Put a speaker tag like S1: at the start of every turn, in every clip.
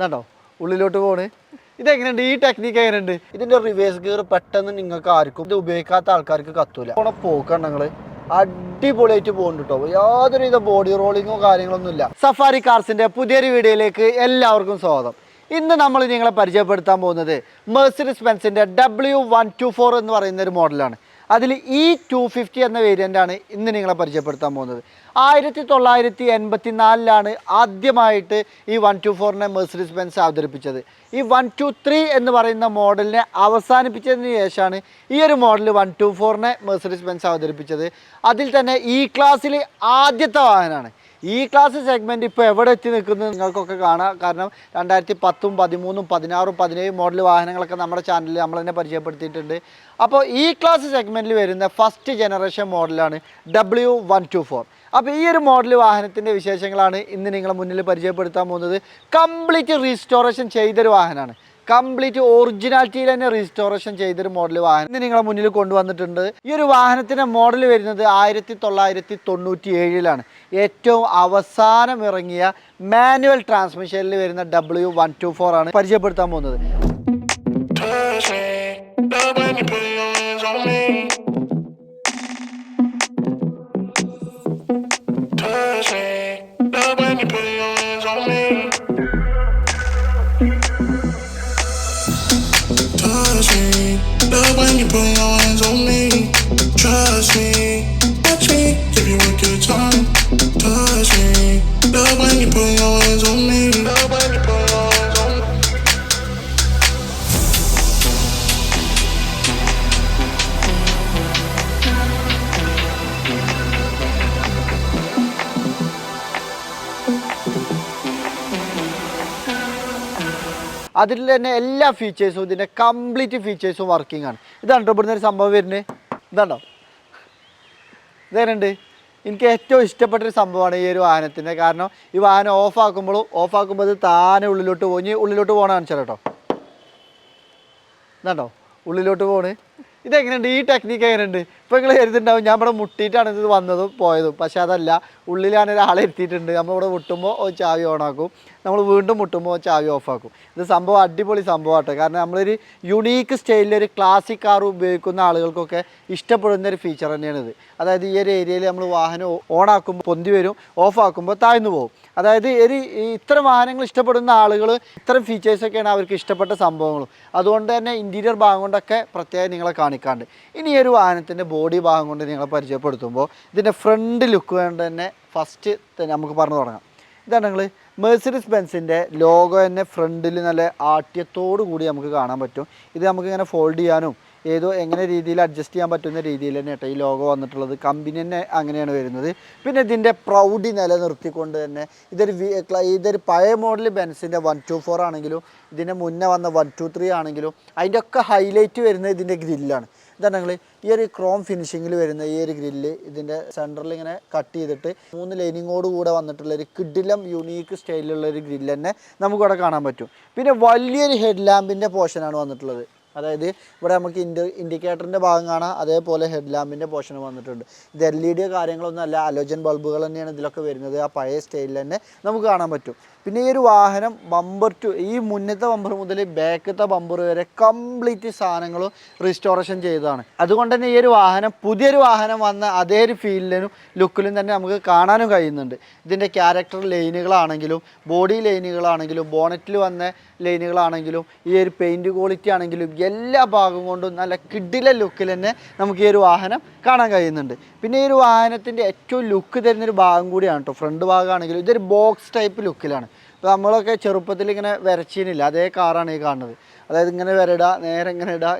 S1: ഇതാണ്ടോ ഉള്ളിലോട്ട് പോണ്. ഇതെങ്ങനെയുണ്ട്? ഈ ടെക്നിക്ക് എങ്ങനെയുണ്ട്? ഇതിൻ്റെ റിവേഴ്സ് ഗിയർ പെട്ടെന്ന് നിങ്ങൾക്ക് ആർക്കും ഇത് ഉപയോഗിക്കാത്ത ആൾക്കാർക്ക് കത്തൂല. പോണ പോക്കാണ് നിങ്ങൾ അടിപൊളിയായിട്ട് പോകുന്നുണ്ട് കേട്ടോ. യാതൊരുവിധ ബോഡി റോളിങ്ങോ കാര്യങ്ങളൊന്നും ഇല്ല. സഫാരി കാർസിൻ്റെ പുതിയൊരു വീഡിയോയിലേക്ക് എല്ലാവർക്കും സ്വാഗതം. ഇന്ന് നമ്മൾ നിങ്ങളെ പരിചയപ്പെടുത്താൻ പോകുന്നത് മെഴ്സിഡീസ് ബെൻസിൻ്റെ W124 എന്ന് പറയുന്ന ഒരു മോഡലാണ്. അതിൽ E250 എന്ന വേരിയൻ്റാണ് ഇന്ന് നിങ്ങളെ പരിചയപ്പെടുത്താൻ പോകുന്നത്. 1984 ആദ്യമായിട്ട് ഈ 124നെ മെഴ്സിഡീസ് ബെൻസ് അവതരിപ്പിച്ചത്. ഈ 123 എന്ന് പറയുന്ന മോഡലിനെ അവസാനിപ്പിച്ചതിന് ശേഷമാണ് ഈ ഒരു മോഡൽ 124നെ മെഴ്സിഡീസ് ബെൻസ് അവതരിപ്പിച്ചത്. അതിൽ തന്നെ ഈ ക്ലാസ്സിൽ ആദ്യത്തെ വാഹനമാണ്. ഈ ക്ലാസ് സെഗ്മെൻറ്റ് ഇപ്പോൾ എവിടെ എത്തി നിൽക്കുന്നത് നിങ്ങൾക്കൊക്കെ കാണാം. കാരണം 2010, 2013, 2016, 2017 മോഡൽ വാഹനങ്ങളൊക്കെ നമ്മുടെ ചാനലിൽ നമ്മൾ തന്നെ പരിചയപ്പെടുത്തിയിട്ടുണ്ട്. അപ്പോൾ ഈ ക്ലാസ് സെഗ്മെൻറ്റിൽ വരുന്ന ഫസ്റ്റ് ജനറേഷൻ മോഡലാണ് W124. അപ്പോൾ ഈ ഒരു മോഡൽ വാഹനത്തിൻ്റെ വിശേഷങ്ങളാണ് ഇന്ന് നിങ്ങളെ മുന്നിൽ പരിചയപ്പെടുത്താൻ പോകുന്നത്. കംപ്ലീറ്റ് റീസ്റ്റോറേഷൻ ചെയ്തൊരു വാഹനമാണ്. കംപ്ലീറ്റ് ഒറിജിനാലിറ്റിയിൽ തന്നെ റീസ്റ്റോറേഷൻ ചെയ്തൊരു മോഡൽ വാഹനം ഇന്ന് നിങ്ങളെ മുന്നിൽ കൊണ്ടുവന്നിട്ടുണ്ട്. ഈ ഒരു വാഹനത്തിൻ്റെ മോഡൽ വരുന്നത് 1997 ഏറ്റവും അവസാനം ഇറങ്ങിയ മാനുവൽ ട്രാൻസ്മിഷനിൽ വരുന്ന W124 ആണ് പരിചയപ്പെടുത്താൻ പോകുന്നത്.
S2: When you put your hands on me, trust me, watch me, if you work your time, touch me. Love when you put your hands on me, love when you put your hands on me.
S1: അതിൽ തന്നെ എല്ലാ ഫീച്ചേഴ്സും ഇതിൻ്റെ complete ഫീച്ചേഴ്സും working ആണ്. ഇതാണ് ഇവിടുന്ന് ഒരു സംഭവം വരുന്നത്. ഇതാണ്ടോ ഇതേനുണ്ട്. എനിക്ക് ഏറ്റവും ഇഷ്ടപ്പെട്ടൊരു സംഭവമാണ് ഈ ഒരു വാഹനത്തിൻ്റെ. കാരണം ഈ വാഹനം ഓഫാക്കുമ്പോൾ ഇത് താനെ ഉള്ളിലോട്ട് പോയി ഉള്ളിലോട്ട് പോകണം കാണിച്ചാൽ കേട്ടോ. ഇതാണ്ടോ ഉള്ളിലോട്ട് പോണ്. ഇതെങ്ങനെയുണ്ട്? ഈ ടെക്നിക്ക് എങ്ങനെയുണ്ട്? ഇപ്പോൾ നിങ്ങൾ കരുതുന്നുണ്ടാവും ഞാൻ ഇവിടെ മുട്ടിയിട്ടാണ് ഇത് വന്നതും പോയതും. പക്ഷേ അതല്ല, ഉള്ളിലാണ് ഒരാളെ എത്തിയിട്ടുണ്ട്. നമ്മളിവിടെ മുട്ടുമ്പോൾ ചാവി ഓണാക്കും, നമ്മൾ വീണ്ടും മുട്ടുമ്പോൾ ചാവി ഓഫാക്കും. ഇത് സംഭവം അടിപൊളി സംഭവമാട്ടോ. കാരണം നമ്മളൊരു യുണീക്ക് സ്റ്റൈലിലൊരു ക്ലാസിക് കാർ ഉപയോഗിക്കുന്ന ആളുകൾക്കൊക്കെ ഇഷ്ടപ്പെടുന്ന ഒരു ഫീച്ചർ തന്നെയാണിത്. അതായത് ഈ ഒരു ഏരിയയിൽ നമ്മൾ വാഹനം ഓണാക്കുമ്പോൾ പൊന്തി വരും, ഓഫാക്കുമ്പോൾ താഴ്ന്നു പോകും. അതായത് ഇത്തരം വാഹനങ്ങൾ ഇഷ്ടപ്പെടുന്ന ആളുകൾ ഇത്തരം ഫീച്ചേഴ്സൊക്കെയാണ് അവർക്ക് ഇഷ്ടപ്പെട്ട സംഭവങ്ങളും. അതുകൊണ്ട് തന്നെ ഇൻറ്റീരിയർ ഭാഗം കൊണ്ടൊക്കെ പ്രത്യേകം നിങ്ങളെ കാണിക്കാണ്ട്. ഇനി ഈ ഒരു വാഹനത്തിൻ്റെ ബോഡി ഭാഗം കൊണ്ട് നിങ്ങളെ പരിചയപ്പെടുത്തുമ്പോൾ ഇതിൻ്റെ ഫ്രണ്ട് ലുക്ക് കൊണ്ട് തന്നെ ഫസ്റ്റ് നമുക്ക് പറഞ്ഞു തുടങ്ങാം. ഇതാണ് നിങ്ങൾ മെഴ്സിഡീസ് ബെൻസിൻ്റെ ലോഗോ തന്നെ ഫ്രണ്ടിൽ നല്ല ആട്യത്തോടു കൂടി നമുക്ക് കാണാൻ പറ്റും. ഇത് നമുക്കിങ്ങനെ ഫോൾഡ് ചെയ്യാനും എങ്ങനെ രീതിയിൽ അഡ്ജസ്റ്റ് ചെയ്യാൻ പറ്റുന്ന രീതിയിൽ തന്നെ കേട്ടോ ഈ ലോഗോ വന്നിട്ടുള്ളത്. കമ്പനി തന്നെ അങ്ങനെയാണ് വരുന്നത്. പിന്നെ ഇതിൻ്റെ പ്രൗഢി നിലനിർത്തിക്കൊണ്ട് തന്നെ ഇതൊരു പഴയ മോഡൽ ബെൻസിൻ്റെ 124 ആണെങ്കിലും ഇതിൻ്റെ മുന്നേ വന്ന 123 ആണെങ്കിലും അതിൻ്റെ ഒക്കെ ഹൈലൈറ്റ് വരുന്നത് ഇതിൻ്റെ ഗ്രില്ലാണ്. ഇതാണ് നിങ്ങൾ ഈ ഒരു ക്രോം ഫിനിഷിങ്ങിൽ വരുന്ന ഈ ഒരു ഗ്രില്ല് ഇതിൻ്റെ സെൻറ്ററിൽ ഇങ്ങനെ കട്ട് ചെയ്തിട്ട് 3 ലൈനിങ്ങോട് കൂടെ വന്നിട്ടുള്ളൊരു കിഡിലം യൂണീക്ക് സ്റ്റൈലിലുള്ളൊരു ഗ്രില്ല് തന്നെ നമുക്കിവിടെ കാണാൻ പറ്റും. പിന്നെ വലിയൊരു ഹെഡ് ലാമ്പിൻ്റെ പോർഷനാണ് വന്നിട്ടുള്ളത്. അതായത് ഇവിടെ നമുക്ക് ഇൻഡിക്കേറ്ററിൻ്റെ ഭാഗം കാണാം, അതേപോലെ ഹെഡ് ലാമ്പിൻ്റെ പോർഷൻ വന്നിട്ടുണ്ട്. ഇത് LED കാര്യങ്ങളൊന്നും അല്ല, അലോജൻ ബൾബുകൾ തന്നെയാണ് ഇതിലൊക്കെ വരുന്നത്. ആ പഴയ സ്റ്റൈലിൽ തന്നെ നമുക്ക് കാണാൻ പറ്റും. പിന്നെ ഈ ഒരു വാഹനം ഈ മുന്നത്തെ ബമ്പർ മുതൽ ബാക്കത്തെ ബമ്പർ വരെ കംപ്ലീറ്റ് സാധനങ്ങളും റീസ്റ്റോറേഷൻ ചെയ്തതാണ്. അതുകൊണ്ട് തന്നെ ഈ ഒരു വാഹനം പുതിയൊരു വാഹനം വന്ന അതേ ഒരു ഫീലിനും ലുക്കിലും തന്നെ നമുക്ക് കാണാനും കഴിയുന്നുണ്ട്. ഇതിൻ്റെ ക്യാരക്ടർ ലൈനുകളാണെങ്കിലും ബോഡി ലൈനുകളാണെങ്കിലും ബോണറ്റിൽ വന്ന ലൈനുകളാണെങ്കിലും ഈ ഒരു പെയിൻറ്റ് ക്വാളിറ്റി ആണെങ്കിലും എല്ലാ ഭാഗം കൊണ്ടും നല്ല കിഡിലെ ലുക്കിൽ തന്നെ നമുക്ക് ഈ ഒരു വാഹനം കാണാൻ കഴിയുന്നുണ്ട്. പിന്നെ ഈ ഒരു വാഹനത്തിൻ്റെ ഏറ്റവും ലുക്ക് തരുന്നൊരു ഭാഗം കൂടിയാണ് കേട്ടോ ഫ്രണ്ട് ഭാഗമാണെങ്കിലും. ഇതൊരു ബോക്സ് ടൈപ്പ് ലുക്കിലാണ്. ഇപ്പോൾ നമ്മളൊക്കെ ചെറുപ്പത്തിൽ ഇങ്ങനെ വരച്ചിനില്ല, അതേ കാറാണ് ഈ കാണുന്നത്. അതായത് ഇങ്ങനെ വരയിടുക, നേരെ ഇങ്ങനെ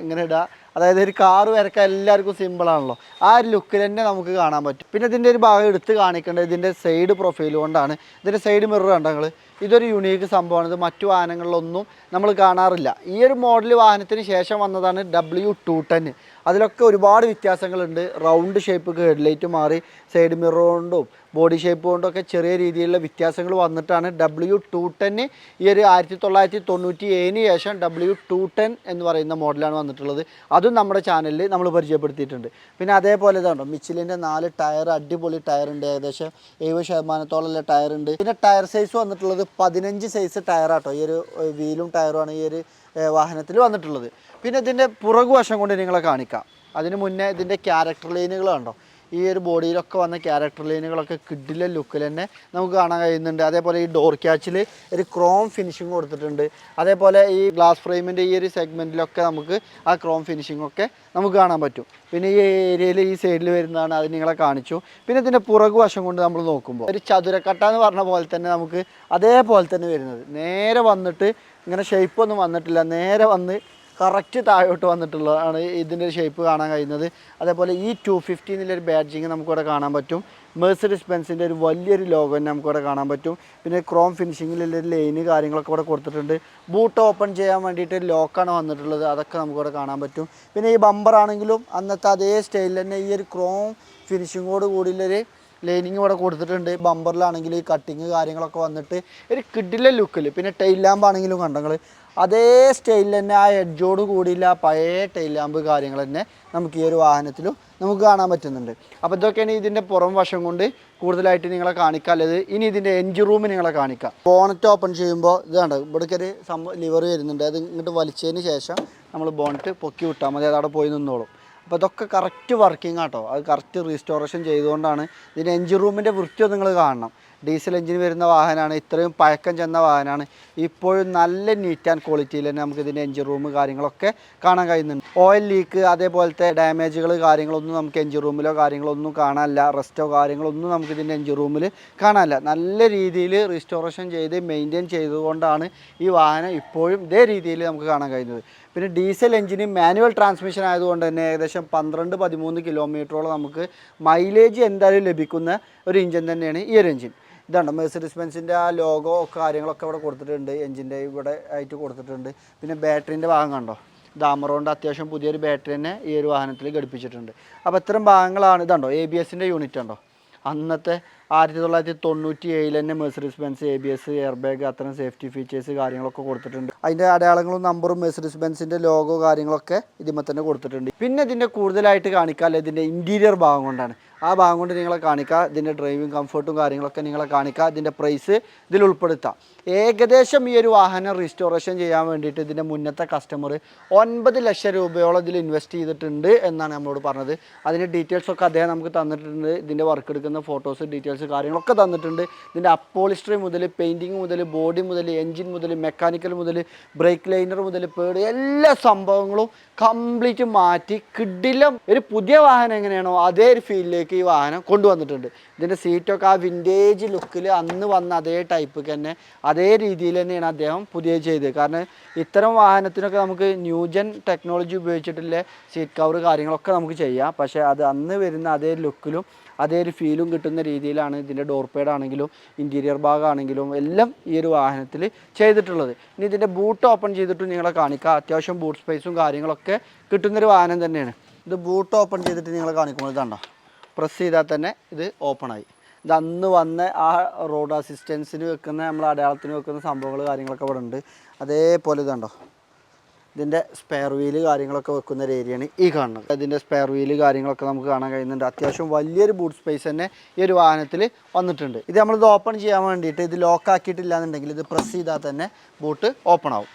S1: ഇടുക. അതായത് ഒരു കാറ് വരക്കാൻ എല്ലാവർക്കും സിമ്പിളാണല്ലോ. ആ ഒരു ലുക്കിൽ തന്നെ നമുക്ക് കാണാൻ പറ്റും. പിന്നെ ഇതിൻ്റെ ഒരു ഭാഗം എടുത്ത് കാണിക്കേണ്ടത് ഇതിൻ്റെ സൈഡ് പ്രൊഫൈൽ കൊണ്ടാണ്. ഇതിൻ്റെ സൈഡ് മിറർ കണ്ടോ നിങ്ങൾ? ഇതൊരു യുണീക്ക് സംഭവമാണ്. ഇത് മറ്റു വാഹനങ്ങളിലൊന്നും നമ്മൾ കാണാറില്ല. ഈ ഒരു മോഡൽ വാഹനത്തിന് ശേഷം വന്നതാണ് W210. അതിലൊക്കെ ഒരുപാട് വ്യത്യാസങ്ങളുണ്ട്. റൗണ്ട് ഷേപ്പൊക്കെ ഹെഡ്ലൈറ്റ് മാറി സൈഡ് മിറർ കൊണ്ടും ബോഡി ഷേപ്പ് കൊണ്ടൊക്കെ ചെറിയ രീതിയിലുള്ള വ്യത്യാസങ്ങൾ വന്നിട്ടാണ് W210 ഈ ഒരു 1997 ശേഷം 210 എന്ന് പറയുന്ന മോഡലാണ് വന്നിട്ടുള്ളത്. അതും നമ്മുടെ ചാനലിൽ നമ്മൾ പരിചയപ്പെടുത്തിയിട്ടുണ്ട്. പിന്നെ അതേപോലെ ഇതാണോ മിച്ചിലിൻ്റെ 4 ടയർ, അടിപൊളി ടയറുണ്ട്, ഏകദേശം 70% ടയറുണ്ട്. പിന്നെ ടയർ സൈസ് വന്നിട്ടുള്ളത് 15 സൈസ് ടയറാട്ടോ. ഈ ഒരു വീലും ടയറുമാണ് ഈ ഒരു വാഹനത്തിൽ വന്നിട്ടുള്ളത്. പിന്നെ ഇതിൻ്റെ പുറകുവശം കൊണ്ട് നിങ്ങളെ കാണിക്കാം. അതിന് മുന്നേ ഇതിൻ്റെ ക്യാരക്ടർ ലൈനുകൾ കണ്ടോ, ഈ ഒരു ബോഡിയിലൊക്കെ വന്ന ക്യാരക്ടർ ലൈനുകളൊക്കെ കിഡിലെ ലുക്കിൽ തന്നെ നമുക്ക് കാണാൻ കഴിയുന്നുണ്ട്. അതേപോലെ ഈ ഡോർ ക്യാച്ചിൽ ഒരു ക്രോം ഫിനിഷിങ് കൊടുത്തിട്ടുണ്ട്. അതേപോലെ ഈ ഗ്ലാസ് ഫ്രെയിമിൻ്റെ ഈ ഒരു സെഗ്മെൻറ്റിലൊക്കെ നമുക്ക് ആ ക്രോം ഫിനിഷിംഗ് ഒക്കെ നമുക്ക് കാണാൻ പറ്റും. പിന്നെ ഈ ഏരിയയിൽ ഈ സൈഡിൽ വരുന്നതാണ്, അത് നിങ്ങളെ കാണിച്ചു. പിന്നെ ഇതിൻ്റെ പുറകുവശം കൊണ്ട് നമ്മൾ നോക്കുമ്പോൾ ഒരു ചതുരക്കട്ട എന്ന് പറഞ്ഞ പോലെ തന്നെ നമുക്ക് അതേപോലെ തന്നെ വരുന്നത്, നേരെ വന്നിട്ട് ഇങ്ങനെ ഷേപ്പൊന്നും വന്നിട്ടില്ല, നേരെ വന്ന് കറക്റ്റ് താഴോട്ട് വന്നിട്ടുള്ളതാണ് ഇതിൻ്റെ ഷേപ്പ് കാണാൻ കഴിയുന്നത്. അതേപോലെ ഈ 250 എന്നുള്ളൊരു ബാഡ്ജിങ് നമുക്കിവിടെ കാണാൻ പറ്റും. മെഴ്സിഡീസ് ബെൻസിൻ്റെ ഒരു വലിയൊരു ലോഗോ തന്നെ നമുക്കിവിടെ കാണാൻ പറ്റും. പിന്നെ ക്രോം ഫിനിഷിങ്ങിലുള്ളൊരു ലൈന് കാര്യങ്ങളൊക്കെ ഇവിടെ കൊടുത്തിട്ടുണ്ട്. ബൂട്ട് ഓപ്പൺ ചെയ്യാൻ വേണ്ടിയിട്ട് ലോക്കാണ് വന്നിട്ടുള്ളത്, അതൊക്കെ നമുക്കിവിടെ കാണാൻ പറ്റും. പിന്നെ ഈ ബമ്പർ ആണെങ്കിലും അന്നത്തെ അതേ സ്റ്റൈലിൽ തന്നെ ഈ ഒരു ക്രോം ഫിനിഷിങ്ങോട് കൂടിയുള്ളൊരു ലൈനിങ് ഇവിടെ കൊടുത്തിട്ടുണ്ട്. ബമ്പറിലാണെങ്കിൽ ഈ കട്ടിങ് കാര്യങ്ങളൊക്കെ വന്നിട്ട് ഒരു കിഡിലെ ലുക്കിൽ. പിന്നെ ടൈൽ ലാമ്പ് ആണെങ്കിലും കണ്ടങ്ങൾ അതേ സ്റ്റൈലിൽ തന്നെ ആ എഡ്ജോട് കൂടിയില്ല പഴയ ടൈൽ ലാമ്പ് കാര്യങ്ങൾ തന്നെ നമുക്ക് ഈ ഒരു വാഹനത്തിലും നമുക്ക് കാണാൻ പറ്റുന്നുണ്ട്. അപ്പോൾ ഇതൊക്കെയാണ് ഇതിൻ്റെ പുറം വശം കൊണ്ട് കൂടുതലായിട്ട് നിങ്ങളെ കാണിക്കാനുള്ളത്. ഇനി ഇതിൻ്റെ എൻജിൻ റൂം നിങ്ങളെ കാണിക്കാം. ബോണറ്റ് ഓപ്പൺ ചെയ്യുമ്പോൾ ഇത് കണ്ടോ, ഇവിടേക്ക് ഒരു ലിവർ വരുന്നുണ്ട്. അത് ഇങ്ങോട്ട് വലിച്ചതിന് ശേഷം നമ്മൾ ബോണറ്റ് പൊക്കി വിട്ടാൽ മതി, അത് അവിടെ പോയി നിന്നോളും. അപ്പോൾ ഇതൊക്കെ കറക്റ്റ് വർക്കിംഗ് ആട്ടോ, അത് കറക്റ്റ് റീസ്റ്റോറേഷൻ ചെയ്തുകൊണ്ടാണ്. ഇതിൻ്റെ എൻജിൻ റൂമിൻ്റെ വൃത്തി നിങ്ങൾ കാണണം. ഡീസൽ എഞ്ചിൻ വരുന്ന വാഹനമാണ്, ഇത്രയും പഴക്കം ചെന്ന വാഹനമാണ്. ഇപ്പോഴും നല്ല നീറ്റ് ആൻഡ് ക്വാളിറ്റിയിൽ തന്നെ നമുക്ക് ഇതിൻ്റെ എൻജിൻ റൂം കാര്യങ്ങളൊക്കെ കാണാൻ കഴിയുന്നുണ്ട്. ഓയിൽ ലീക്ക് അതേപോലത്തെ ഡാമേജുകൾ കാര്യങ്ങളൊന്നും നമുക്ക് എൻജിൻ റൂമിലോ കാര്യങ്ങളൊന്നും കാണാനില്ല. റെസ്റ്റോ കാര്യങ്ങളൊന്നും നമുക്ക് ഇതിൻ്റെ എൻജിൻ റൂമിൽ കാണാനില്ല. നല്ല രീതിയിൽ റീസ്റ്റോറേഷൻ ചെയ്ത് മെയിൻറ്റെയിൻ ചെയ്തുകൊണ്ടാണ് ഈ വാഹനം ഇപ്പോഴും ഇതേ രീതിയിൽ നമുക്ക് കാണാൻ കഴിയുന്നത്. പിന്നെ ഡീസൽ എഞ്ചിന് മാനുവൽ ട്രാൻസ്മിഷൻ ആയതുകൊണ്ട് തന്നെ ഏകദേശം 12-13 കിലോമീറ്ററോളം നമുക്ക് മൈലേജ് എന്തായാലും ലഭിക്കുന്ന ഒരു എഞ്ചിൻ തന്നെയാണ് ഈ ഒരു എഞ്ചിൻ. ഇതാണ് മെഴ്സിഡീസ് ബെൻസിൻ്റെ ആ ലോഗോ കാര്യങ്ങളൊക്കെ ഇവിടെ കൊടുത്തിട്ടുണ്ട്, എഞ്ചിൻ്റെ ഇവിടെ ആയിട്ട് കൊടുത്തിട്ടുണ്ട്. പിന്നെ ബാറ്ററീൻ്റെ ഭാഗം കണ്ടോ, ദാമറോണ്ട് അത്യാവശ്യം പുതിയൊരു ബാറ്ററി തന്നെ ഈ ഒരു വാഹനത്തിൽ ഘടിപ്പിച്ചിട്ടുണ്ട്. അപ്പോൾ ഇത്തരം ഭാഗങ്ങളാണ്. ഇതുണ്ടോ ABS യൂണിറ്റ് ഉണ്ടോ, അന്നത്തെ 1997 തന്നെ Mercedes Benz ABS, air bag, അത്തരം സേഫ്റ്റി ഫീച്ചേഴ്സ് കാര്യങ്ങളൊക്കെ കൊടുത്തിട്ടുണ്ട്. അതിൻ്റെ അടയാളങ്ങളും നമ്പറും മെഴ്സിഡീസ് ബെൻസിൻ്റെ ലോഗോ കാര്യങ്ങളൊക്കെ ഇതിന്മേൽ തന്നെ കൊടുത്തിട്ടുണ്ട്. പിന്നെ ഇതിൻ്റെ കൂടുതലായിട്ട് കാണിക്കാമല്ലോ ഇതിൻ്റെ ഇൻറ്റീരിയർ ഭാഗം കൊണ്ടാണ്. ആ ഭാഗം കൊണ്ട് നിങ്ങളെ കാണിക്കുക, ഇതിൻ്റെ ഡ്രൈവിംഗ് കംഫർട്ടും കാര്യങ്ങളൊക്കെ നിങ്ങളെ കാണിക്കുക, ഇതിൻ്റെ പ്രൈസ് ഇതിൽ ഉൾപ്പെടുത്താം. ഏകദേശം ഈ ഒരു വാഹനം റീസ്റ്റോറേഷൻ ചെയ്യാൻ വേണ്ടിയിട്ട് ഇതിൻ്റെ മുന്നത്തെ കസ്റ്റമർ 9 ലക്ഷം രൂപയോളം ഇതിൽ ഇൻവെസ്റ്റ് ചെയ്തിട്ടുണ്ട് എന്നാണ് നമ്മളോട് പറഞ്ഞത്. അതിൻ്റെ ഡീറ്റെയിൽസൊക്കെ അദ്ദേഹം നമുക്ക് തന്നിട്ടുണ്ട്. ഇതിൻ്റെ വർക്ക് എടുക്കുന്ന ഫോട്ടോസ് ഡീറ്റെയിൽസ് കാര്യങ്ങളൊക്കെ തന്നിട്ടുണ്ട്. ഇതിൻ്റെ അപ്പോളിസ്റ്ററി മുതൽ പെയിൻറ്റിങ് മുതൽ ബോഡി മുതൽ എൻജിൻ മുതൽ മെക്കാനിക്കൽ മുതൽ ബ്രേക്ക് ലൈനർ മുതൽ പേട് എല്ലാ സംഭവങ്ങളും കംപ്ലീറ്റ് മാറ്റി കിഡിലും ഒരു പുതിയ വാഹനം എങ്ങനെയാണോ അതേ ഒരു ഫീലിലേക്ക് ഈ വാഹനം കൊണ്ടുവന്നിട്ടുണ്ട്. ഇതിൻ്റെ സീറ്റൊക്കെ ആ വിൻറ്റേജ് ലുക്കിൽ അന്ന് വന്ന അതേ ടൈപ്പ് തന്നെ അതേ രീതിയിൽ തന്നെയാണ് അദ്ദേഹം പുതിയ ചെയ്തത്. കാരണം ഇത്തരം വാഹനത്തിനൊക്കെ നമുക്ക് ന്യൂജൻ ടെക്നോളജി ഉപയോഗിച്ചിട്ടുള്ള സീറ്റ് കവർ കാര്യങ്ങളൊക്കെ നമുക്ക് ചെയ്യാം. പക്ഷേ അത് അന്ന് വരുന്ന അതേ ലുക്കിലും അതേ ഒരു ഫീലും കിട്ടുന്ന രീതിയിലാണ് ഇതിൻ്റെ ഡോർ പേഡ് ആണെങ്കിലും ഇൻറ്റീരിയർ ഭാഗമാണെങ്കിലും എല്ലാം ഈ ഒരു വാഹനത്തിൽ ചെയ്തിട്ടുള്ളത്. ഇനി ഇതിൻ്റെ ബൂട്ട് ഓപ്പൺ ചെയ്തിട്ട് നിങ്ങളെ കാണിക്കാം. അത്യാവശ്യം ബൂട്ട് സ്പേസും കാര്യങ്ങളൊക്കെ കിട്ടുന്നൊരു വാഹനം തന്നെയാണ്. ഇത് ബൂട്ട് ഓപ്പൺ ചെയ്തിട്ട് നിങ്ങളെ കാണിക്കുമ്പോൾ ഇതാണ്ടോ, പ്രസ് ചെയ്താൽ തന്നെ ഇത് ഓപ്പണായി. ഇത് അന്ന് വന്ന ആ റോഡ് അസിസ്റ്റൻസിന് വെക്കുന്ന നമ്മൾ അടയാളത്തിന് വെക്കുന്ന സംഭവങ്ങൾ കാര്യങ്ങളൊക്കെ ഇവിടെ ഉണ്ട്. അതേപോലെ ഇതുണ്ടോ, ഇതിൻ്റെ സ്പെയർ വീല് കാര്യങ്ങളൊക്കെ വെക്കുന്ന ഒരു ഏരിയയാണ് ഈ കാണുന്നത്. ഇതിൻ്റെ സ്പെയർ വീല് കാര്യങ്ങളൊക്കെ നമുക്ക് കാണാൻ കഴിയുന്നുണ്ട്. അത്യാവശ്യം വലിയൊരു ബൂട്ട് സ്പേസ് തന്നെ ഈ ഒരു വാഹനത്തിൽ വന്നിട്ടുണ്ട്. ഇത് നമ്മളിത് ഓപ്പൺ ചെയ്യാൻ വേണ്ടിയിട്ട് ഇത് ലോക്ക് ആക്കിയിട്ടില്ല എന്നുണ്ടെങ്കിൽ ഇത് പ്രസ് ചെയ്താൽ തന്നെ ബൂട്ട് ഓപ്പൺ ആവും.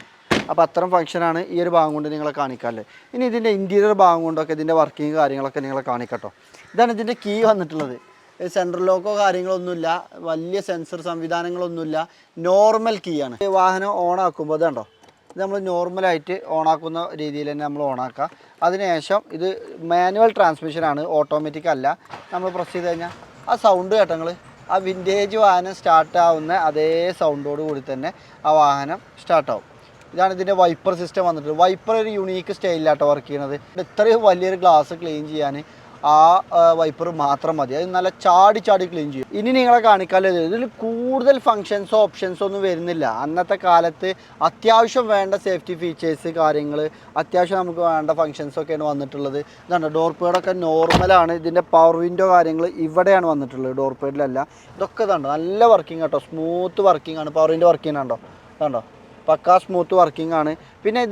S1: അപ്പോൾ അത്തരം ഫംഗ്ഷനാണ് ഈ ഒരു ഭാഗം കൊണ്ട് നിങ്ങളെ കാണിക്കാമല്ലേ. ഇനി ഇതിൻ്റെ ഇൻറ്റീരിയർ ഭാഗം കൊണ്ടൊക്കെ ഇതിൻ്റെ വർക്കിംഗ് കാര്യങ്ങളൊക്കെ നിങ്ങളെ കാണിക്കട്ടോ. ഇതാണ് ഇതിൻ്റെ കീ വന്നിട്ടുള്ളത്. സെൻട്രൽ ലോക്കോ കാര്യങ്ങളൊന്നുമില്ല, വലിയ സെൻസർ സംവിധാനങ്ങളൊന്നുമില്ല, നോർമൽ കീ ആണ്. വാഹനം ഓൺ ആക്കുമ്പോൾ ഇതുണ്ടോ, ഇത് നമ്മൾ നോർമലായിട്ട് ഓണാക്കുന്ന രീതിയിൽ തന്നെ നമ്മൾ ഓണാക്കുക. അതിനുശേഷം ഇത് മാനുവൽ ട്രാൻസ്മിഷനാണ്, ഓട്ടോമാറ്റിക് അല്ല. നമ്മൾ പ്രസ് ചെയ്ത് കഴിഞ്ഞാൽ ആ സൗണ്ട് കേട്ടങ്ങൾ ആ വിൻറ്റേജ് വാഹനം സ്റ്റാർട്ടാവുന്ന അതേ സൗണ്ടോട് കൂടി തന്നെ ആ വാഹനം സ്റ്റാർട്ടാവും. ഇതാണ് ഇതിൻ്റെ വൈപ്പർ സിസ്റ്റം വന്നിട്ട്. വൈപ്പർ ഒരു യുണീക്ക് സ്റ്റൈലിലാട്ടോ വർക്ക് ചെയ്യണത്. ഇത്രയും വലിയൊരു ഗ്ലാസ് ക്ലീൻ ചെയ്യാൻ ആ വൈപ്പർ മാത്രം മതി, അത് നല്ല ചാടി ക്ലീൻ ചെയ്യും. ഇനി നിങ്ങളെ കാണിക്കാമല്ലോ, ഇതിൽ കൂടുതൽ ഫങ്ഷൻസോ ഓപ്ഷൻസോ ഒന്നും വരുന്നില്ല. അന്നത്തെ കാലത്ത് അത്യാവശ്യം വേണ്ട സേഫ്റ്റി ഫീച്ചേഴ്സ് കാര്യങ്ങൾ അത്യാവശ്യം നമുക്ക് വേണ്ട ഫങ്ഷൻസൊക്കെയാണ് വന്നിട്ടുള്ളത്. ഇതാണ് ഡോർ പേഡൊക്കെ നോർമലാണ്. ഇതിൻ്റെ പവർ വിൻഡോ കാര്യങ്ങൾ ഇവിടെയാണ് വന്നിട്ടുള്ളത്, ഡോർ പേഡിലല്ല. ഇതൊക്കെ ഇതുണ്ട് നല്ല വർക്കിംഗ് കേട്ടോ, സ്മൂത്ത് വർക്കിംഗ് ആണ്. പവർ വിൻഡോ വർക്കിംഗ് ഉണ്ടോ, അതുണ്ടോ പക്കാ സ്മൂത്ത് വർക്കിംഗ് ആണ്. പിന്നെ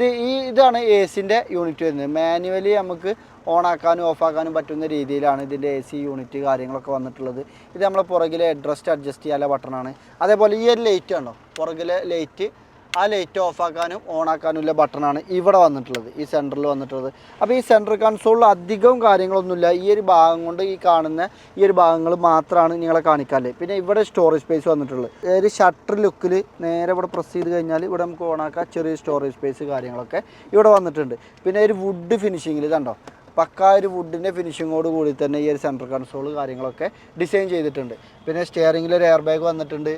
S1: ഇതാണ് എസിൻ്റെ യൂണിറ്റ് വരുന്നത്. മാനുവലി നമുക്ക് ഓണാക്കാനും ഓഫാക്കാനും പറ്റുന്ന രീതിയിലാണ് ഇതിൻ്റെ AC യൂണിറ്റ് കാര്യങ്ങളൊക്കെ വന്നിട്ടുള്ളത്. ഇത് നമ്മളെ പുറകിലെ ഹെഡ്റസ്റ്റ് അഡ്ജസ്റ്റ് ചെയ്യാനുള്ള ബട്ടണാണ്. അതേപോലെ ഈ ഒരു ലൈറ്റ് ആണോ പുറകിലെ ലൈറ്റ്, ആ ലൈറ്റ് ഓഫാക്കാനും ഓണാക്കാനുമുള്ള ബട്ടണാണ് ഇവിടെ വന്നിട്ടുള്ളത്, ഈ സെൻറ്ററിൽ വന്നിട്ടുള്ളത്. അപ്പോൾ ഈ സെൻറ്റർ കൺസോളിൽ അധികം കാര്യങ്ങളൊന്നുമില്ല. ഈ ഒരു ഭാഗം കൊണ്ട് ഈ കാണുന്ന ഈ ഒരു ഭാഗങ്ങൾ മാത്രമാണ് നിങ്ങളെ കാണിക്കാല്ലേ. പിന്നെ ഇവിടെ സ്റ്റോറേജ് സ്പേസ് വന്നിട്ടുള്ളത്. ഒരു ഷട്ടർ ലുക്കിൽ നേരെ ഇവിടെ പ്രസ് ചെയ്ത് കഴിഞ്ഞാൽ ഇവിടെ നമുക്ക് ഓണാക്കാം. ചെറിയ സ്റ്റോറേജ് സ്പേസ് കാര്യങ്ങളൊക്കെ ഇവിടെ വന്നിട്ടുണ്ട്. പിന്നെ ഒരു വുഡ് ഫിനിഷിങ്ങിൽ ഇതുണ്ടോ, പക്കാ ഒരു വുഡിൻ്റെ ഫിനിഷിങ്ങോട് കൂടി തന്നെ ഈ ഒരു സെൻറ്റർ കൺസോൾ കാര്യങ്ങളൊക്കെ ഡിസൈൻ ചെയ്തിട്ടുണ്ട്. പിന്നെ സ്റ്റിയറിങ്ങിൽ ഒരു എയർ ബാഗ് വന്നിട്ടുണ്ട്,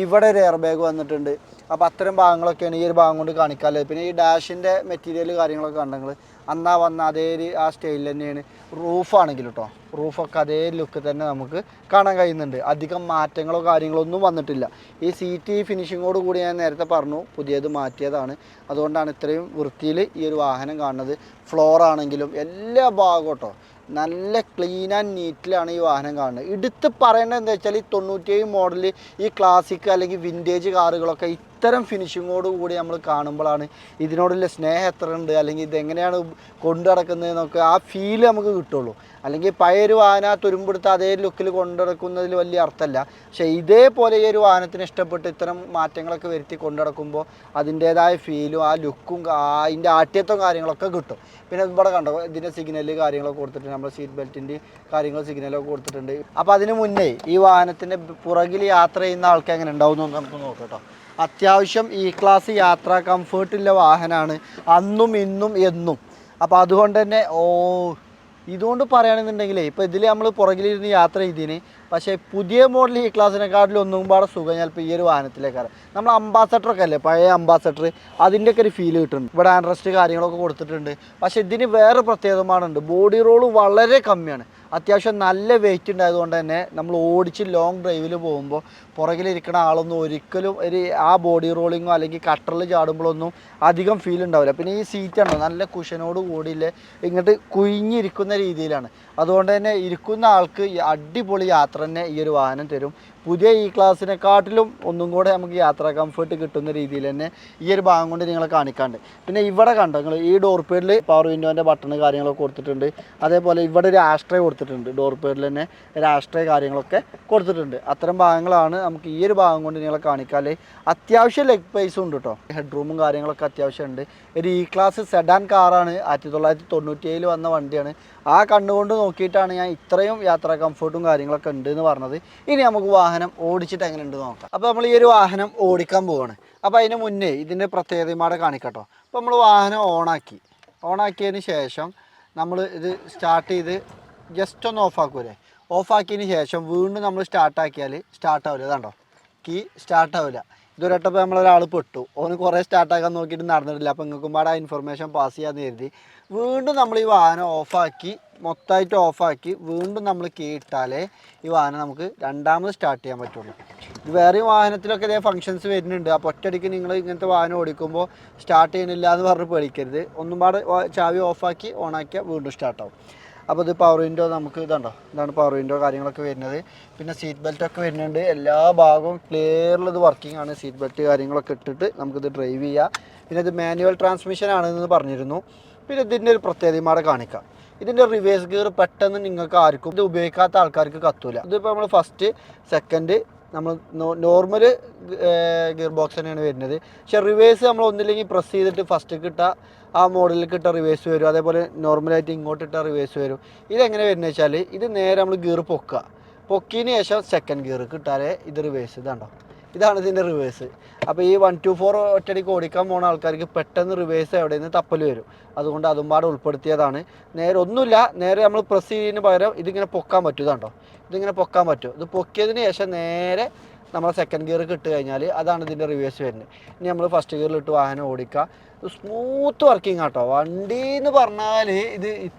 S1: ഇവിടെ ഒരു എയർ ബാഗ് വന്നിട്ടുണ്ട്. അപ്പോൾ അത്തരം ഭാഗങ്ങളൊക്കെയാണ് ഈ ഒരു ഭാഗം കൊണ്ട് കാണിക്കാനുള്ളത്. പിന്നെ ഈ ഡാഷിൻ്റെ മെറ്റീരിയൽ കാര്യങ്ങളൊക്കെ കണ്ടെങ്കിൽ അന്നാ വന്ന അതേ ആ സ്റ്റൈലിൽ തന്നെയാണ്. റൂഫാണെങ്കിലും കേട്ടോ, റൂഫൊക്കെ അതേ ലുക്ക് തന്നെ നമുക്ക് കാണാൻ കഴിയുന്നുണ്ട്. അധികം മാറ്റങ്ങളോ കാര്യങ്ങളോ ഒന്നും വന്നിട്ടില്ല. ഈ സീറ്റ് ഫിനിഷിങ്ങോട് കൂടി ഞാൻ നേരത്തെ പറഞ്ഞു പുതിയത് മാറ്റിയതാണ്. അതുകൊണ്ടാണ് ഇത്രയും വൃത്തിയിൽ ഈ ഒരു വാഹനം കാണുന്നത്. ഫ്ലോർ ആണെങ്കിലും എല്ലാ ഭാഗവും കേട്ടോ നല്ല ക്ലീൻ ആൻഡ് നീറ്റിലാണ് ഈ വാഹനം കാണുന്നത്. എടുത്ത് പറയേണ്ടത് എന്താ വെച്ചാൽ ഈ 97 മോഡൽ ഈ ക്ലാസിക് അല്ലെങ്കിൽ വിൻറ്റേജ് കാറുകളൊക്കെ ഇത്തരം ഫിനിഷിങ്ങോട് കൂടി നമ്മൾ കാണുമ്പോഴാണ് ഇതിനോടുള്ള സ്നേഹം എത്ര ഉണ്ട്, അല്ലെങ്കിൽ ഇതെങ്ങനെയാണ് കൊണ്ടു നടക്കുന്നതെന്നൊക്കെ ആ ഫീല് നമുക്ക് കിട്ടുള്ളൂ. അല്ലെങ്കിൽ പഴയൊരു വാഹനം തുരുമ്പെടുത്ത് അതേ ലുക്കിൽ കൊണ്ടു നടക്കുന്നതിൽ വലിയ അർത്ഥമല്ല. പക്ഷേ ഇതേപോലെ ഈ ഒരു വാഹനത്തിന് ഇഷ്ടപ്പെട്ട് ഇത്തരം മാറ്റങ്ങളൊക്കെ വരുത്തി കൊണ്ടു നടക്കുമ്പോൾ അതിൻ്റേതായ ഫീലും ആ ലുക്കും അതിൻ്റെ ആട്യത്വം കാര്യങ്ങളൊക്കെ കിട്ടും. പിന്നെ ഇവിടെ കണ്ടോ ഇതിൻ്റെ സിഗ്നൽ കാര്യങ്ങളൊക്കെ കൊടുത്തിട്ടുണ്ട്, നമ്മുടെ സീറ്റ് ബെൽറ്റിൻ്റെ കാര്യങ്ങൾ സിഗ്നലൊക്കെ കൊടുത്തിട്ടുണ്ട്. അപ്പോൾ അതിന് മുന്നേ ഈ വാഹനത്തിൻ്റെ പുറകിൽ യാത്ര ചെയ്യുന്ന ആൾക്ക് എങ്ങനെ ഉണ്ടാവും എന്ന് നമുക്ക് നോക്കാം കേട്ടോ. അത്യാവശ്യം ഈ ക്ലാസ് യാത്രാ കംഫേർട്ടുള്ള വാഹനമാണ് അന്നും ഇന്നും എന്നും. അപ്പോൾ അതുകൊണ്ട് തന്നെ ഇതുകൊണ്ട് പറയുകയാണെന്നുണ്ടെങ്കിലേ ഇപ്പോൾ ഇതിൽ നമ്മൾ പുറകിലിരുന്ന് യാത്ര ചെയ്തതിന്, പക്ഷേ പുതിയ മോഡൽ ഈ ക്ലാസ്സിനെക്കാട്ടിലും ഒന്നും പാടെ സുഖം ചിലപ്പോൾ ഈ ഒരു വാഹനത്തിലേക്കാണ്. നമ്മൾ അംബാസഡറൊക്കെ അല്ലേ, പഴയ അംബാസഡർ, അതിൻ്റെയൊക്കെ ഒരു ഫീൽ കിട്ടുന്നുണ്ട്. ഇവിടെ ആൻഡ്രസ്റ്റ് കാര്യങ്ങളൊക്കെ കൊടുത്തിട്ടുണ്ട്. പക്ഷേ ഇതിന് വേറെ പ്രത്യേകതമാണുണ്ട്, ബോഡി റോള് വളരെ കമ്മിയാണ്. അത്യാവശ്യം നല്ല വെയിറ്റ് ഉണ്ടായതുകൊണ്ട് തന്നെ നമ്മൾ ഓടിച്ച് ലോങ് ഡ്രൈവിൽ പോകുമ്പോൾ പുറകിലിരിക്കുന്ന ആളൊന്നും ഒരിക്കലും ആ ബോഡി റോളിങ്ങോ അല്ലെങ്കിൽ കട്ടറിൽ ചാടുമ്പോഴൊന്നും അധികം ഫീൽ ഉണ്ടാവില്ല. പിന്നെ ഈ സീറ്റാണോ നല്ല കുഷനോട് കൂടിയില്ലേ ഇങ്ങോട്ട് കുഴിഞ്ഞിരിക്കുന്ന രീതിയിലാണ്. അതുകൊണ്ട് തന്നെ ഇരിക്കുന്ന ആൾക്ക് അടിപൊളി യാത്ര തന്നെ ഈ ഒരു വാഹനം തരും. പുതിയ ഈ ക്ലാസ്സിനെക്കാട്ടിലും ഒന്നും കൂടെ നമുക്ക് യാത്രാ കംഫർട്ട് കിട്ടുന്ന രീതിയിൽ തന്നെ ഈ ഒരു ഭാഗം കൊണ്ട് നിങ്ങളെ കാണിക്കാണ്ട്. പിന്നെ ഇവിടെ കണ്ടോ നിങ്ങൾ ഈ ഡോർ പേഡിൽ പവർ വിൻഡോൻ്റെ ബട്ടൺ കാര്യങ്ങളൊക്കെ കൊടുത്തിട്ടുണ്ട്. അതേപോലെ ഇവിടെ ഒരു ആസ്ട്രേ കൊടുത്തിട്ടുണ്ട്, ഡോർ പേഡിൽ തന്നെ ഒരു ആസ്ട്രേ കാര്യങ്ങളൊക്കെ കൊടുത്തിട്ടുണ്ട്. അത്തരം ഭാഗങ്ങളാണ് നമുക്ക് ഈ ഒരു ഭാഗം കൊണ്ട് നിങ്ങളെ കാണിക്കാൽ. അത്യാവശ്യം ലെഗ് സ്പേസും ഉണ്ട് കേട്ടോ, ഹെഡ് റൂമും കാര്യങ്ങളൊക്കെ അത്യാവശ്യം ഉണ്ട്. ഒരു ഈ ക്ലാസ് സെഡാൻ കാറാണ്, 1997 വന്ന വണ്ടിയാണ്. ആ കണ്ണുകൊണ്ട് നോക്കിയിട്ടാണ് ഞാൻ ഇത്രയും യാത്രാ കംഫർട്ടും കാര്യങ്ങളൊക്കെ ഉണ്ട് എന്ന് പറഞ്ഞത്. ഇനി നമുക്ക് വാഹനം ഓടിച്ചിട്ട് എങ്ങനെ ഉണ്ട് നോക്കാം. അപ്പോൾ നമ്മൾ ഈ ഒരു വാഹനം ഓടിക്കാൻ പോവാണ്. അപ്പോൾ അതിന് മുന്നേ ഇതിൻ്റെ പ്രത്യേകതമാടെ കാണിക്കട്ടോ. അപ്പോൾ നമ്മൾ വാഹനം ഓണാക്കിയതിന് ശേഷം നമ്മൾ ഇത് സ്റ്റാർട്ട് ചെയ്ത് ജസ്റ്റ് ഒന്ന് ഓഫാക്കൂലേ, ഓഫാക്കിയതിന് ശേഷം വീണ്ടും നമ്മൾ സ്റ്റാർട്ടാക്കിയാൽ സ്റ്റാർട്ടാവില്ല. ഇതാണ്ടോ കീ സ്റ്റാർട്ടാവില്ല. ഇതൊരട്ടപ്പോൾ നമ്മളൊരാൾ പെട്ടു, ഓന് കുറേ സ്റ്റാർട്ടാക്കാൻ നോക്കിയിട്ട് നടന്നിട്ടില്ല. അപ്പോൾ നിങ്ങൾക്കും പാടെ ആ ഇൻഫർമേഷൻ പാസ് ചെയ്യാമെന്ന് കരുതി വീണ്ടും നമ്മൾ ഈ വാഹനം ഓഫാക്കി മൊത്തമായിട്ട് ഓഫാക്കി വീണ്ടും നമ്മൾ കീ ഇട്ടാലേ ഈ വാഹനം നമുക്ക് രണ്ടാമത് സ്റ്റാർട്ട് ചെയ്യാൻ പറ്റുള്ളൂ. ഇത് വേറെയും വാഹനത്തിലൊക്കെ ഇതേ ഫങ്ഷൻസ് വരുന്നുണ്ട്. അപ്പോൾ ഒറ്റയടിക്ക് നിങ്ങൾ ഇങ്ങനത്തെ വാഹനം ഓടിക്കുമ്പോൾ സ്റ്റാർട്ട് ചെയ്യുന്നില്ല എന്ന് പറഞ്ഞ് പേടിക്കരുത്. ഒന്നും പാടെ ചാവി ഓഫാക്കി ഓണാക്കിയാൽ വീണ്ടും സ്റ്റാർട്ടാവും. അപ്പോൾ ഇത് പവർ വിൻഡോ നമുക്ക് ഇതാണ് പവർ വിൻഡോ കാര്യങ്ങളൊക്കെ വരുന്നത്. പിന്നെ സീറ്റ് ബെൽറ്റൊക്കെ വരുന്നുണ്ട്, എല്ലാ ഭാഗവും ക്ലിയറിൽ ഇത് വർക്കിംഗ് ആണ്. സീറ്റ് ബെൽറ്റ് കാര്യങ്ങളൊക്കെ ഇട്ടിട്ട് നമുക്കിത് ഡ്രൈവ് ചെയ്യാം. പിന്നെ ഇത് മാനുവൽ ട്രാൻസ്മിഷൻ ആണെന്ന് പറഞ്ഞിരുന്നു. പിന്നെ ഇതിൻ്റെ ഒരു പ്രത്യേകതമാടെ കാണിക്കാം. ഇതിൻ്റെ റിവേഴ്സ് ഗിയർ പെട്ടെന്ന് നിങ്ങൾക്ക് ആർക്കും ഇത് ഉപയോഗിക്കാത്ത ആൾക്കാർക്ക് കത്തൂല. ഇതിപ്പോൾ നമ്മൾ ഫസ്റ്റ് സെക്കൻഡ് നമ്മൾ നോർമൽ ഗിയർ ബോക്സ് തന്നെയാണ് വരുന്നത്. പക്ഷേ റിവേഴ്സ് നമ്മൾ ഒന്നില്ലെങ്കിൽ പ്രസ് ചെയ്തിട്ട് ഫസ്റ്റ് കിട്ടുക ആ മോഡലിൽ കിട്ടുക റിവേഴ്സ് വരും. അതേപോലെ നോർമലായിട്ട് ഇങ്ങോട്ട് ഇട്ട റിവേഴ്സ് വരും. ഇതെങ്ങനെ വരുന്നത് വെച്ചാൽ ഇത് നേരെ നമ്മൾ ഗിയർ പൊക്കിയതിന് ശേഷം സെക്കൻഡ് ഗിയർ കിട്ടാതെ ഇത് റിവേഴ്സ്. ഇതാണ് ഇതിൻ്റെ റിവേഴ്സ്. അപ്പോൾ ഈ 124 ഒറ്റയടിക്ക് ഓടിക്കാൻ പോകുന്ന ആൾക്കാർക്ക് പെട്ടെന്ന് റിവേഴ്സ് എവിടെ നിന്ന് തപ്പൽ വരും. അതുകൊണ്ട് അതും പാടെ ഉൾപ്പെടുത്തിയതാണ്. നേരെ ഒന്നുമില്ല, നേരെ നമ്മൾ പ്രസ് ചെയ്യുന്നതിന് പകരം ഇതിങ്ങനെ പൊക്കാൻ പറ്റും. ഇതിങ്ങനെ പൊക്കാൻ പറ്റും. ഇത് പൊക്കിയതിന് ശേഷം നേരെ നമ്മൾ സെക്കൻഡ് ഗിയർ ഇട്ട് കഴിഞ്ഞാൽ അതാണ് ഇതിൻ്റെ റിവേഴ്സ് വരുന്നത്. ഇനി നമ്മൾ ഫസ്റ്റ് ഗിയറിലിട്ട് വാഹനം ഓടിക്കുക. സ്മൂത്ത് വർക്കിംഗ് ആട്ടോ വണ്ടി എന്ന് പറഞ്ഞാൽ. ഇത്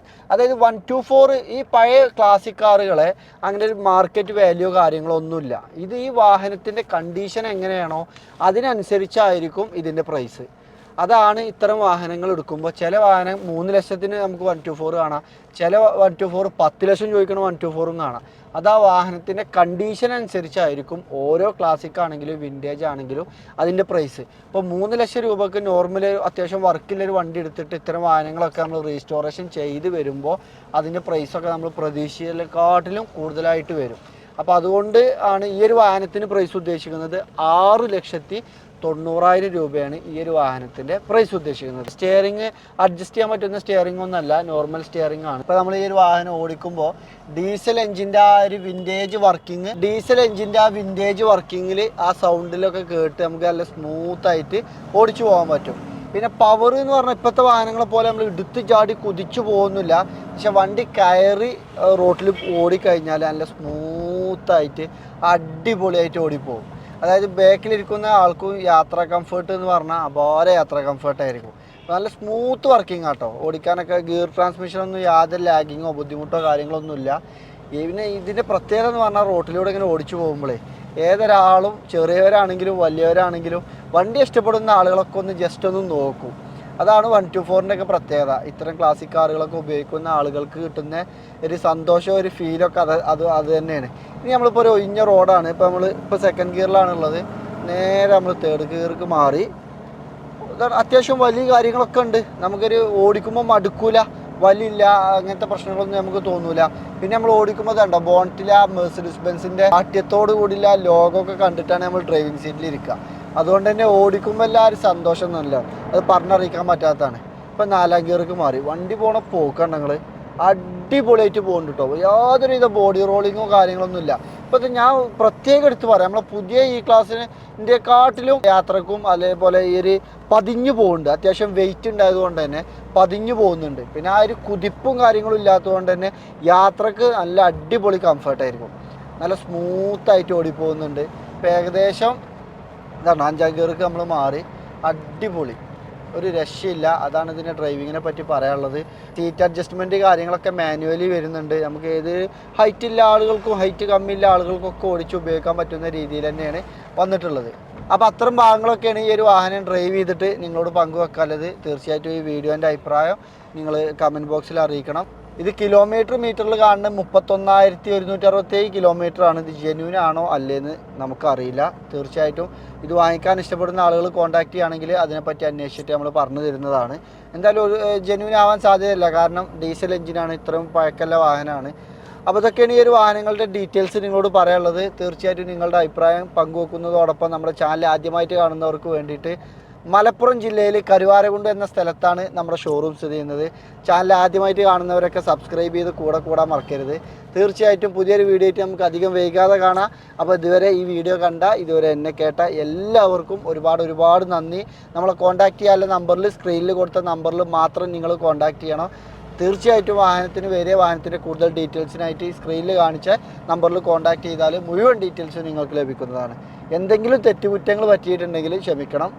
S1: അതായത് 124 ഈ പഴയ ക്ലാസിക് കാറുകളെ അങ്ങനെ ഒരു മാർക്കറ്റ് വാല്യൂ കാര്യങ്ങളോ ഒന്നുമില്ല. ഇത് ഈ വാഹനത്തിൻ്റെ കണ്ടീഷൻ എങ്ങനെയാണോ അതിനനുസരിച്ചായിരിക്കും ഇതിൻ്റെ പ്രൈസ്. അതാണ് ഇത്തരം വാഹനങ്ങൾ എടുക്കുമ്പോൾ. ചില വാഹനം 3 ലക്ഷത്തിന് നമുക്ക് 124 കാണാം, ചില 124 10 ലക്ഷം ചോദിക്കണ 124 കാണാം. അത് ആ വാഹനത്തിൻ്റെ കണ്ടീഷൻ അനുസരിച്ചായിരിക്കും ഓരോ ക്ലാസിക് ആണെങ്കിലും വിൻറ്റേജ് ആണെങ്കിലും അതിൻ്റെ പ്രൈസ്. ഇപ്പോൾ 3 ലക്ഷം രൂപയ്ക്ക് നോർമൽ അത്യാവശ്യം വർക്കിലൊരു വണ്ടി എടുത്തിട്ട് ഇത്തരം വാഹനങ്ങളൊക്കെ നമ്മൾ റീസ്റ്റോറേഷൻ ചെയ്ത് വരുമ്പോൾ അതിൻ്റെ പ്രൈസൊക്കെ നമ്മൾ പ്രതീക്ഷയിലെക്കാട്ടിലും കൂടുതലായിട്ട് വരും. അപ്പോൾ അതുകൊണ്ട് ആണ് ഈ ഒരു വാഹനത്തിന് പ്രൈസ് ഉദ്ദേശിക്കുന്നത് 6,90,000 രൂപയാണ് ഈ ഒരു വാഹനത്തിൻ്റെ പ്രൈസ് ഉദ്ദേശിക്കുന്നത്. സ്റ്റിയറിംഗ് അഡ്ജസ്റ്റ് ചെയ്യാൻ പറ്റുന്ന സ്റ്റിയറിംഗ് ഒന്നല്ല, നോർമൽ സ്റ്റിയറിംഗ് ആണ്. ഇപ്പോൾ നമ്മൾ ഈ ഒരു വാഹനം ഓടിക്കുമ്പോൾ ഡീസൽ എഞ്ചിൻ്റെ ആ ഒരു വിൻറ്റേജ് വർക്കിങ്ങിൽ ആ സൗണ്ടിലൊക്കെ കേട്ട് നമുക്ക് നല്ല സ്മൂത്തായിട്ട് ഓടിച്ചു പോകാൻ പറ്റും. പിന്നെ പവർ എന്ന് പറഞ്ഞാൽ ഇപ്പോഴത്തെ വാഹനങ്ങളെ പോലെ നമ്മൾ എടുത്ത് ചാടി കുതിച്ചു പോകുന്നില്ല. പക്ഷെ വണ്ടി കയറി റോട്ടിൽ ഓടിക്കഴിഞ്ഞാൽ നല്ല സ്മൂത്തായിട്ട് അടിപൊളിയായിട്ട് ഓടിപ്പോകും. അതായത് ബാക്കിലിരിക്കുന്ന ആൾക്കും യാത്രാ കംഫർട്ട് എന്ന് പറഞ്ഞാൽ അപാര യാത്രാ കംഫർട്ടായിരിക്കും. നല്ല സ്മൂത്ത് വർക്കിംഗ് ആട്ടോ. ഓടിക്കാനൊക്കെ ഗിയർ ട്രാൻസ്മിഷനൊന്നും യാതൊരു ലാഗിങ്ങോ ബുദ്ധിമുട്ടോ കാര്യങ്ങളൊന്നുമില്ല. പിന്നെ ഇതിൻ്റെ പ്രത്യേകത എന്ന് പറഞ്ഞാൽ റോട്ടിലൂടെ ഇങ്ങനെ ഓടിച്ചു പോകുമ്പോഴേ ഏതൊരാളും ചെറിയവരാണെങ്കിലും വലിയവരാണെങ്കിലും വണ്ടി ഇഷ്ടപ്പെടുന്ന ആളുകളൊക്കെ ഒന്ന് ജസ്റ്റ് ഒന്ന് നോക്കും. അതാണ് 124ൻ്റെ ഒക്കെ പ്രത്യേകത. ഇത്തരം ക്ലാസിക് കാറുകളൊക്കെ ഉപയോഗിക്കുന്ന ആളുകൾക്ക് കിട്ടുന്ന ഒരു സന്തോഷവും ഒരു ഫീലൊക്കെ അത് തന്നെയാണ്. ഇനി നമ്മളിപ്പോൾ ഒരു ഒഴിഞ്ഞ റോഡാണ്, ഇപ്പോൾ സെക്കൻഡ് ഗിയറിലാണുള്ളത്. നേരെ നമ്മൾ തേർഡ് ഗിയർക്ക് മാറി. അത്യാവശ്യം വലിയ കാര്യങ്ങളൊക്കെ ഉണ്ട്. നമുക്കൊരു ഓടിക്കുമ്പോൾ മടുക്കൂല, വലിയില്ല, അങ്ങനത്തെ പ്രശ്നങ്ങളൊന്നും നമുക്ക് തോന്നൂല. പിന്നെ നമ്മൾ ഓടിക്കുമ്പോൾ കണ്ടോ ബോണറ്റിൽ ആ മെഴ്സിഡീസ് ബെൻസിൻ്റെ ആട്യത്തോട് കൂടിയുള്ള ലോഗോ ഒക്കെ കണ്ടിട്ടാണ് നമ്മൾ ഡ്രൈവിംഗ് സീറ്റിൽ ഇരിക്കുക. അതുകൊണ്ട് തന്നെ ഓടിക്കുമ്പോൾ എല്ലാവരും സന്തോഷം നല്ല അത് പറഞ്ഞറിയിക്കാൻ പറ്റാത്തതാണ്. ഇപ്പം 4ാം ഗിയർക്ക് മാറി വണ്ടി പോണ പോക്കണ്ട നിങ്ങൾ അടിപൊളിയായിട്ട് പോകുന്നുണ്ട് കേട്ടോ. യാതൊരുവിധ ബോഡി റോളിങ്ങോ കാര്യങ്ങളൊന്നും ഇല്ല. ഇപ്പം ഞാൻ പ്രത്യേകം എടുത്ത് പറയാം, നമ്മളെ പുതിയ ഈ ക്ലാസ്സിൻ്റെക്കാട്ടിലും യാത്രക്കും അതേപോലെ ഈ ഒരു പതിഞ്ഞു പോകുന്നുണ്ട്. അത്യാവശ്യം വെയിറ്റ് ഉണ്ടായതുകൊണ്ട് തന്നെ പതിഞ്ഞു പോകുന്നുണ്ട്. പിന്നെ ആ ഒരു കുതിപ്പും കാര്യങ്ങളും ഇല്ലാത്തതുകൊണ്ട് തന്നെ യാത്രക്ക് നല്ല അടിപൊളി കംഫർട്ടായിരിക്കും. നല്ല സ്മൂത്തായിട്ട് ഓടിപ്പോകുന്നുണ്ട്. ഇപ്പം ഏകദേശം ഇതാണ് 5ാം ഗിയർക്ക് നമ്മൾ മാറി. അടിപൊളി, ഒരു രക്ഷയില്ല. അതാണ് ഇതിൻ്റെ ഡ്രൈവിങ്ങിനെ പറ്റി പറയാനുള്ളത്. സീറ്റ് അഡ്ജസ്റ്റ്മെൻറ്റ് കാര്യങ്ങളൊക്കെ മാനുവലി വരുന്നുണ്ട്. നമുക്ക് ഏത് ഹൈറ്റുള്ള ആളുകൾക്കും ഹൈറ്റ് കമ്മിയുള്ള ആളുകൾക്കൊക്കെ ഓടിച്ച് ഉപയോഗിക്കാൻ പറ്റുന്ന രീതിയിൽ തന്നെയാണ് വന്നിട്ടുള്ളത്. അപ്പോൾ അത്തരം ഭാഗങ്ങളൊക്കെയാണ് ഈ ഒരു വാഹനം ഡ്രൈവ് ചെയ്തിട്ട് നിങ്ങളോട് പങ്കുവെക്കാനുള്ളത്. തീർച്ചയായിട്ടും ഈ വീഡിയോൻ്റെ അഭിപ്രായം നിങ്ങൾ കമൻറ്റ് ബോക്സിൽ അറിയിക്കണം. ഇത് മീറ്ററിൽ കാണുന്ന 31,167 കിലോമീറ്ററാണ്. ഇത് ജെന്യൂൻ ആണോ അല്ലേന്ന് നമുക്കറിയില്ല. തീർച്ചയായിട്ടും ഇത് വാങ്ങിക്കാൻ ഇഷ്ടപ്പെടുന്ന ആളുകൾ കോൺടാക്ട് ചെയ്യുകയാണെങ്കിൽ അതിനെപ്പറ്റി അന്വേഷിച്ചിട്ട് നമ്മൾ പറഞ്ഞു തരുന്നതാണ്. എന്തായാലും ഒരു ജെന്യൂൻ ആവാൻ സാധ്യതയില്ല, കാരണം ഡീസൽ എഞ്ചിനാണ്, ഇത്രയും പഴക്കമുള്ള വാഹനമാണ്. അപ്പോൾ ഇതൊക്കെയാണ് ഈ ഒരു വാഹനങ്ങളുടെ ഡീറ്റെയിൽസ് നിങ്ങളോട് പറയാനുള്ളത്. തീർച്ചയായിട്ടും നിങ്ങളുടെ അഭിപ്രായം പങ്കുവെക്കുന്നതോടൊപ്പം നമ്മുടെ ചാനൽ ആദ്യമായിട്ട് കാണുന്നവർക്ക് വേണ്ടിയിട്ട് മലപ്പുറം ജില്ലയിൽ കരുവാരകുണ്ട് എന്ന സ്ഥലത്താണ് നമ്മുടെ ഷോറൂം സ്ഥിതി ചെയ്യുന്നത്. ചാനൽ ആദ്യമായിട്ട് കാണുന്നവരൊക്കെ സബ്സ്ക്രൈബ് ചെയ്ത് കൂടാൻ മറക്കരുത്. തീർച്ചയായിട്ടും പുതിയൊരു വീഡിയോ ആയിട്ട് നമുക്ക് അധികം വൈകാതെ കാണാം. അപ്പോൾ ഇതുവരെ ഈ വീഡിയോ കണ്ട, ഇതുവരെ എന്നെ കേട്ട എല്ലാവർക്കും ഒരുപാട് നന്ദി. നമ്മളെ കോൺടാക്ട് ചെയ്യാനുള്ള നമ്പറിൽ, സ്ക്രീനിൽ കൊടുത്ത നമ്പറിൽ മാത്രം നിങ്ങൾ കോൺടാക്ട് ചെയ്യണം. തീർച്ചയായിട്ടും വാഹനത്തിൻ്റെ കൂടുതൽ ഡീറ്റെയിൽസിനായിട്ട് ഈ സ്ക്രീനിൽ കാണിച്ച നമ്പറിൽ കോൺടാക്ട് ചെയ്താൽ മുഴുവൻ ഡീറ്റെയിൽസും നിങ്ങൾക്ക് ലഭിക്കുന്നതാണ്. എന്തെങ്കിലും തെറ്റുകുറ്റങ്ങൾ പറ്റിയിട്ടുണ്ടെങ്കിൽ ക്ഷമിക്കണം.